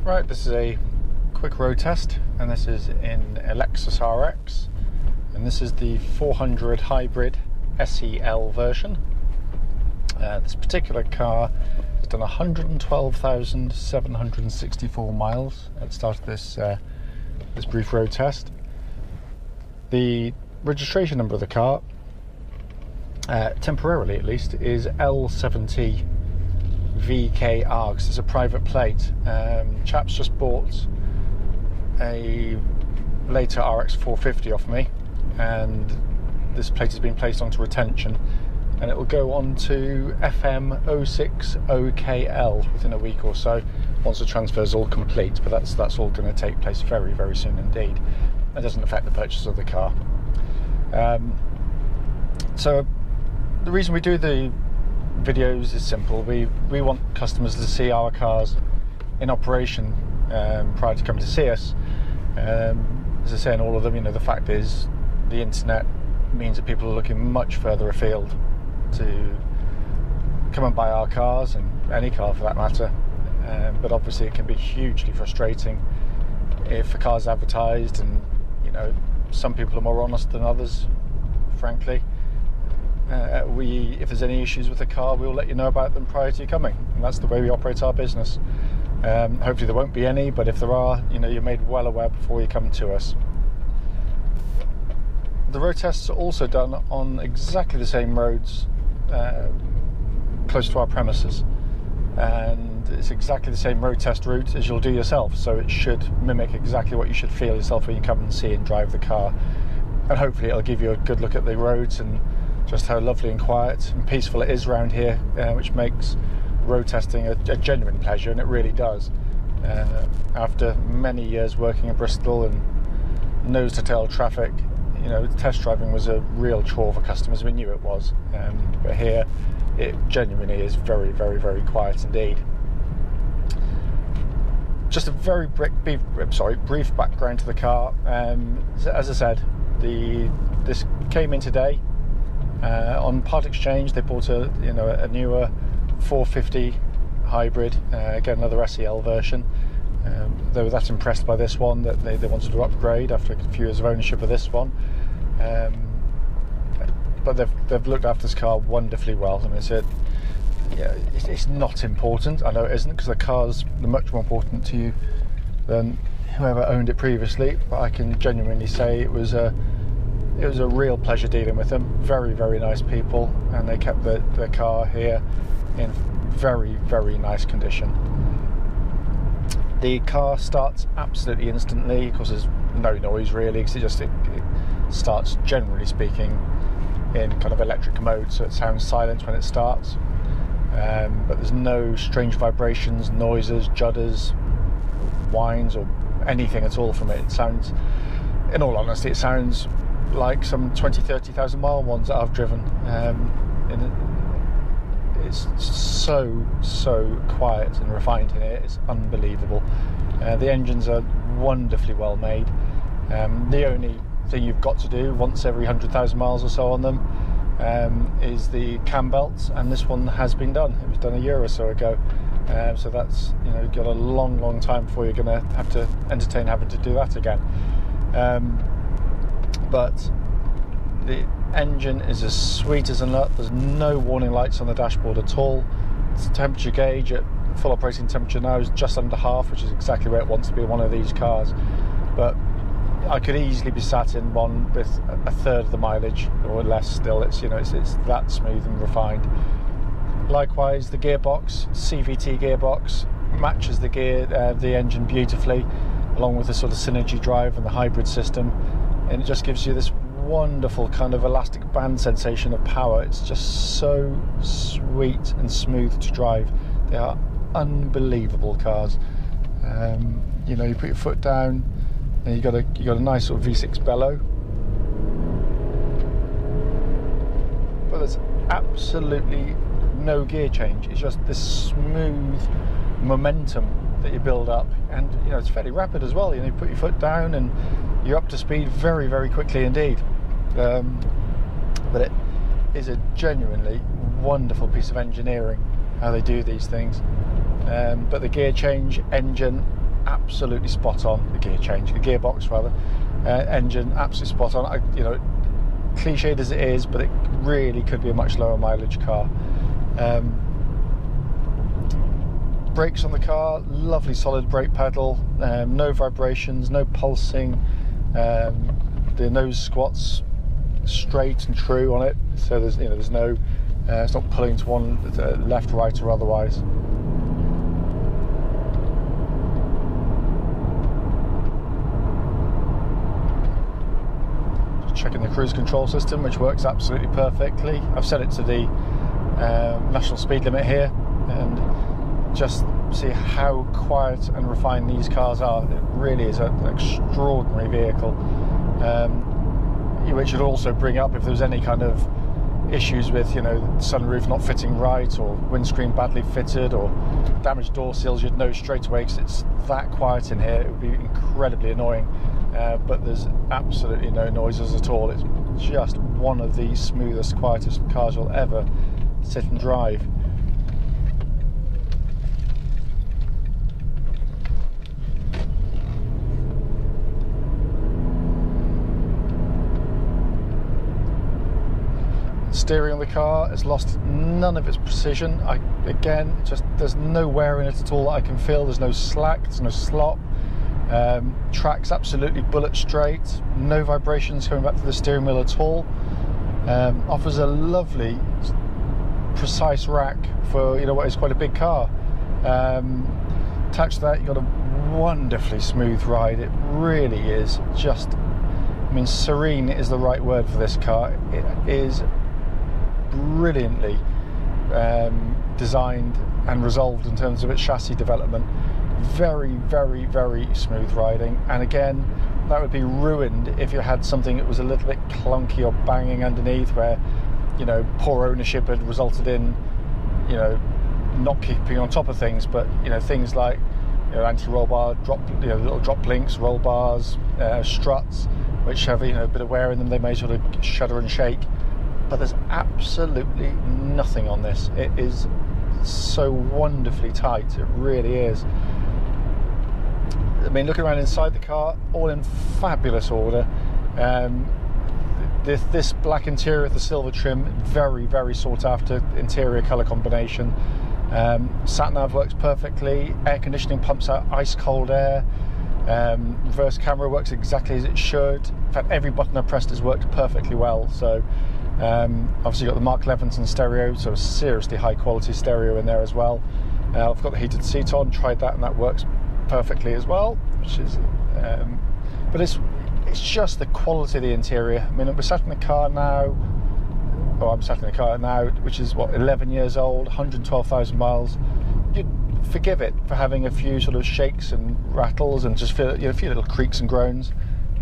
Right, this is a quick road test, and this is in a Lexus RX, and this is the 400 hybrid SEL version. This particular car has done 112,764 miles at the start of this brief road test. The registration number of the car, temporarily at least, is L70 VKR, because it's a private plate. Chap's just bought a later RX 450 off me, and this plate has been placed onto retention, and it will go on to FM06OKN within a week or so, once the transfer is all complete. But that's all going to take place very, very soon indeed. It doesn't affect the purchase of the car. So the reason we do the videos is simple. We want customers to see our cars in operation prior to coming to see us. As I say in all of them, the fact is the internet means that people are looking much further afield to come and buy our cars, and any car for that matter. But obviously it can be hugely frustrating if a car's advertised, and some people are more honest than others, frankly. If there's any issues with the car, we'll let you know about them prior to you coming, and that's the way we operate our business. Hopefully there won't be any, but if there are, you're made well aware before you come to us. The road tests are also done on exactly the same roads close to our premises, and it's exactly the same road test route as you'll do yourself, so it should mimic exactly what you should feel yourself when you come and see and drive the car. And hopefully it'll give you a good look at the roads and just how lovely and quiet and peaceful it is around here, which makes road testing a genuine pleasure, and it really does. After many years working in Bristol and nose to tail traffic, test driving was a real chore for customers. We knew it was, but here it genuinely is very, very, very quiet indeed. Just a very brief background to the car. As I said, this came in today. On part exchange, they bought a newer 450 hybrid, again another SEL version. They were that impressed by this one that they wanted to upgrade after a few years of ownership of this one. But they've looked after this car wonderfully well. I mean, it's not important. I know it isn't, because the car's much more important to you than whoever owned it previously. But I can genuinely say it was a real pleasure dealing with them. Very, very nice people, and they kept the car here in very, very nice condition. The car starts absolutely instantly. Of course, there's no noise really, because it starts, generally speaking, in kind of electric mode, so it sounds silent when it starts. But there's no strange vibrations, noises, judders, whines, or anything at all from it. It sounds, in all honesty, it sounds like some 20-30,000 mile ones that I've driven. It's so quiet and refined in here. It's unbelievable. The engines are wonderfully well made. The only thing you've got to do once every 100,000 miles or so on them is the cam belts, and this one has been done. It was done a year or so ago, so that's got a long time before you're going to have to entertain having to do that again. But the engine is as sweet as a nut. There's no warning lights on the dashboard at all. The temperature gauge at full operating temperature now is just under half, which is exactly where it wants to be in one of these cars. But I could easily be sat in one with a third of the mileage or less still. It's that smooth and refined. Likewise, the gearbox, CVT gearbox, matches the engine beautifully, along with the sort of synergy drive and the hybrid system, and it just gives you this wonderful kind of elastic band sensation of power. It's just so sweet and smooth to drive. They are unbelievable cars. You put your foot down, and you got a nice sort of V6 bellow, but there's absolutely no gear change. It's just this smooth momentum that you build up, and it's fairly rapid as well. You put your foot down and you're up to speed very, very quickly indeed. But it is a genuinely wonderful piece of engineering how they do these things. But the gear change, engine, absolutely spot on. The gearbox rather, engine absolutely spot on. You know, cliched as it is, but it really could be a much lower mileage car. Brakes on the car, lovely solid brake pedal, no vibrations, no pulsing. The nose squats straight and true on it, so there's no it's not pulling to one left, right, or otherwise. Checking the cruise control system, which works absolutely perfectly. I've set it to the national speed limit here, and just see how quiet and refined these cars are. It really is an extraordinary vehicle, which should also bring up if there was any kind of issues with, you know, sunroof not fitting right, or windscreen badly fitted, or damaged door seals. You'd know straight away because it's that quiet in here. It would be incredibly annoying, but there's absolutely no noises at all. It's just one of the smoothest, quietest cars you'll ever sit and drive. Steering on the car has lost none of its precision. Again, there's no wear in it at all that I can feel. There's no slack, there's no slop. Track's absolutely bullet straight, no vibrations coming back to the steering wheel at all. Offers a lovely, precise rack for, you know, what is quite a big car. Attached to that, you've got a wonderfully smooth ride. It really is just, I mean, serene is the right word for this car. It is brilliantly designed and resolved in terms of its chassis development. Very, very, very smooth riding, and again, that would be ruined if you had something that was a little bit clunky or banging underneath, where, you know, poor ownership had resulted in, you know, not keeping on top of things. But, you know, things like, you know, anti-roll bar drop, you know, little drop links, roll bars, struts, which have, you know, a bit of wear in them, they may sort of shudder and shake. But there's absolutely nothing on this. It is so wonderfully tight, it really is. I mean, looking around inside the car, all in fabulous order. This black interior with the silver trim, very, very sought after interior colour combination. Sat nav works perfectly, air conditioning pumps out ice cold air. Reverse camera works exactly as it should. In fact, every button I pressed has worked perfectly well. So obviously got the Mark Levinson stereo, so a seriously high quality stereo in there as well. I've got the heated seat on, tried that, and that works perfectly as well, which is but it's just the quality of the interior. I mean, we're sat in the car now, or I'm sat in the car now, which is what, 11 years old, 112,000 miles. You'd forgive it for having a few sort of shakes and rattles and just feel, you know, a few little creaks and groans.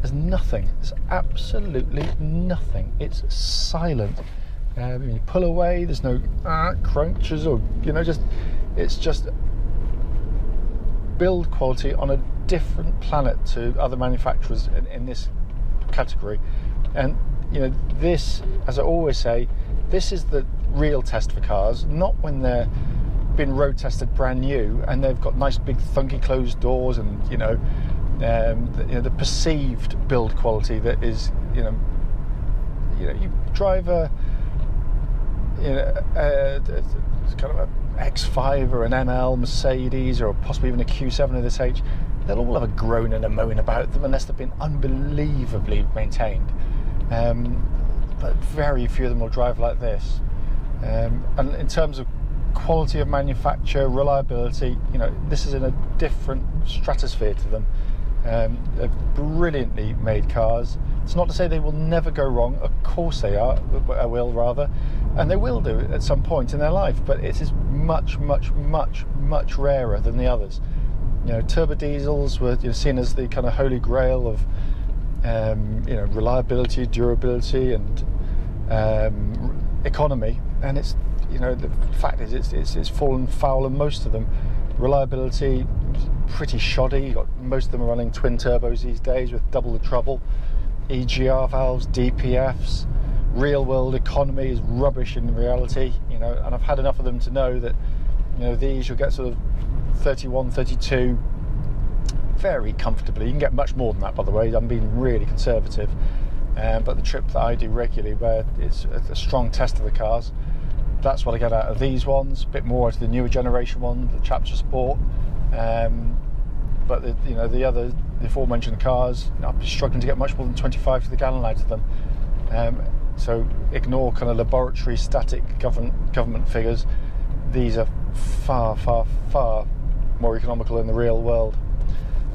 There's nothing. There's absolutely nothing. It's silent. When you pull away, there's no crunches, or, you know, it's just build quality on a different planet to other manufacturers in this category. And, you know, this, as I always say, this is the real test for cars, not when they're been road tested brand new and they've got nice big thunky closed doors and, you know, the perceived build quality that is, you you drive a kind of a X5 or an ML Mercedes, or possibly even a Q7 of this age, they'll all have a groan and a moan about them unless they've been unbelievably maintained. But very few of them will drive like this. And in terms of quality of manufacture, reliability, you know, this is in a different stratosphere to them. They're brilliantly made cars. It's not to say they will never go wrong. Of course they will rather, and they will do it at some point in their life. But it is much, much, much, much rarer than the others. You know, turbo diesels were, you know, seen as the kind of holy grail of, you know, reliability, durability, and economy. And it's, you know, the fact is it's fallen foul of most of them. Reliability, pretty shoddy. You've got, most of them are running twin turbos these days with double the trouble. EGR valves, DPFs. Real world economy is rubbish in reality, you know, and I've had enough of them to know that, you know, these you'll get sort of 31, 32 very comfortably. You can get much more than that, by the way. I'm being really conservative. But the trip that I do regularly, where it's a strong test of the cars, that's what I get out of these ones. A bit more out of the newer generation one, the Chapter Sport. But the aforementioned cars, I'll be struggling to get much more than 25 to the gallon out of them. So ignore kind of laboratory static government figures. These are far, far, far more economical in the real world.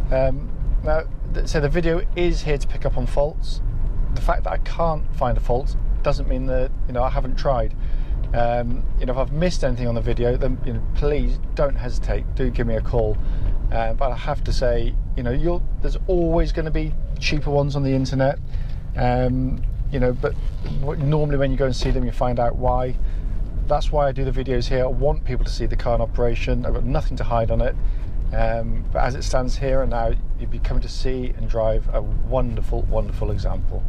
Now, so the video is here to pick up on faults. The fact that I can't find a fault doesn't mean that I haven't tried. If I've missed anything on the video, then please don't hesitate. Do give me a call. But I have to say, there's always going to be cheaper ones on the internet. But normally when you go and see them, you find out why. That's why I do the videos here. I want people to see the car in operation. I've got nothing to hide on it. But as it stands here and now, you'd be coming to see and drive a wonderful, wonderful example.